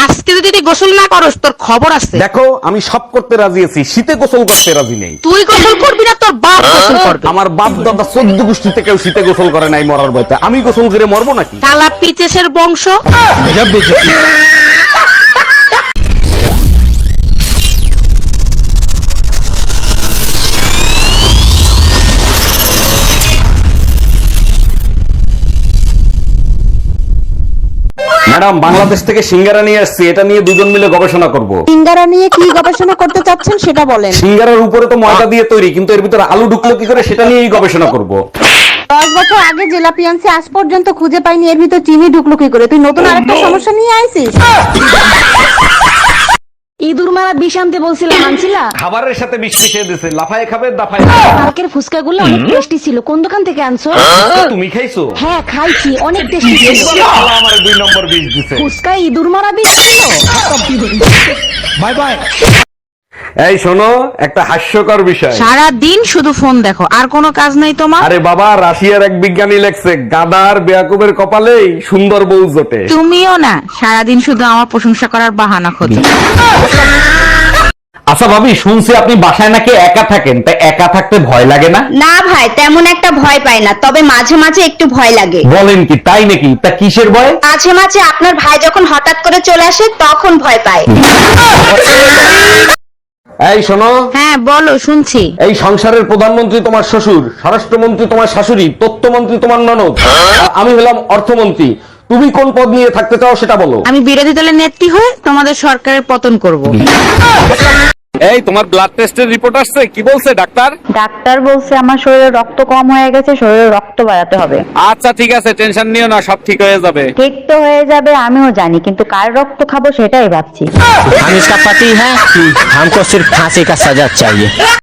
আজকে যদি তুই গোসল না করস তোর খবর আছে। দেখো আমি সব করতে রাজি আছি, শীতে গোসল করতে রাজি নেই। তুই গোসল করবি না, তোর বাপ গোসল করবে। আমার বাপ দাদা 14 গোষ্ঠীতে কেউ শীতে গোসল করে নাই মরার ভয়তে, আমি গোসল করে মরবো নাকি? কালা পিচেসের বংশ। ম্যাডাম, বাংলাদেশ থেকে সিঙ্গারা নিয়ে আসছি, এটা নিয়ে দুজন মিলে গবেষণা করব। সিঙ্গারা নিয়ে কি গবেষণা করতে চাচ্ছেন সেটা বলেন। সিঙ্গারার উপরে তো ময়দা দিয়ে তৈরি, কিন্তু এর ভিতরে আলু ঢুকলো কি করে সেটা নিয়েই গবেষণা করব। 10 বছর আগে জিলাপি আনছি, আজ পর্যন্ত খুঁজে পাইনি এর ভিতর চিনি ঢুকলো কি করে। তুই নতুন আরেকটা সমস্যা নিয়ে আইছিস। ইঁদুর মারা বিষ আনতে বলছিলাম, আনছিলা? খাবারের সাথে বিষ মিশিয়ে দিয়েছে, লাফায় খাবে দাফায়। কালকের ফুচকাগুলো অনেক টেস্টি ছিল। কোন দোকান থেকে আনছো? তুমি খাইছো? হ্যাঁ খাইছি, অনেক টেস্টি ছিল। আমার 2 নম্বর বিষ দিছে। ফুচকায় ইঁদুর মারা বিষ ছিল। Bye bye. এই শোনো, একটা হাস্যকর বিষয়। সারা দিন শুধু ফোন দেখো, আর কোনো কাজ নাই তোমার? আরে বাবা, রাশিয়ার এক বিজ্ঞানী লেখছে গাদার বেয়াকুবের কপালেই সুন্দর বউ জোটে। তুমিও না সারাদিন শুধু আমার প্রশংসা করার বাহানা খোঁজো। আচ্ছা ভাবি, শুনছি আপনি বাসায় নাকি একা থাকেন, তাই একা থাকতে ভয় লাগে না? না ভাই, তেমন একটা ভয় পাই না, তবে মাঝে মাঝে একটু ভয় লাগে। বলেন কি, তাই নাকি? তা কিসের ভয়? মাঝে মাঝে আপনার ভাই যখন হঠাৎ করে চলে আসে তখন ভয় পায়। এই শোনো, হ্যাঁ বলো, শুনছি। এই সংসারের প্রধানমন্ত্রী তোমার শ্বশুর, স্বরাষ্ট্রমন্ত্রী তোমার শাশুড়ি, তথ্যমন্ত্রী তোমার ননদ, আর আমি হলাম অর্থমন্ত্রী। তুমি কোন পদ নিয়ে থাকতে চাও সেটা বলো। আমি বিরোধী দলের নেত্রী হয়ে তোমাদের সরকারের পতন করব। এই তোমার ব্লাড টেস্টের রিপোর্ট আসছে, কি বলছে ডাক্তার? ডাক্তার বলছে আমার শরীরে রক্ত কম হয়ে গেছে, শরীরে রক্ত বাড়াতে হবে। আচ্ছা ঠিক আছে, টেনশন নিও না, সব ঠিক হয়ে যাবে। ঠিক তো হয়ে যাবে আমিও জানি, কিন্তু কার রক্ত খাবো সেটাই ভাবছি। हम इसका पति है, हमको सिर्फ फांसी का सजा चाहिए।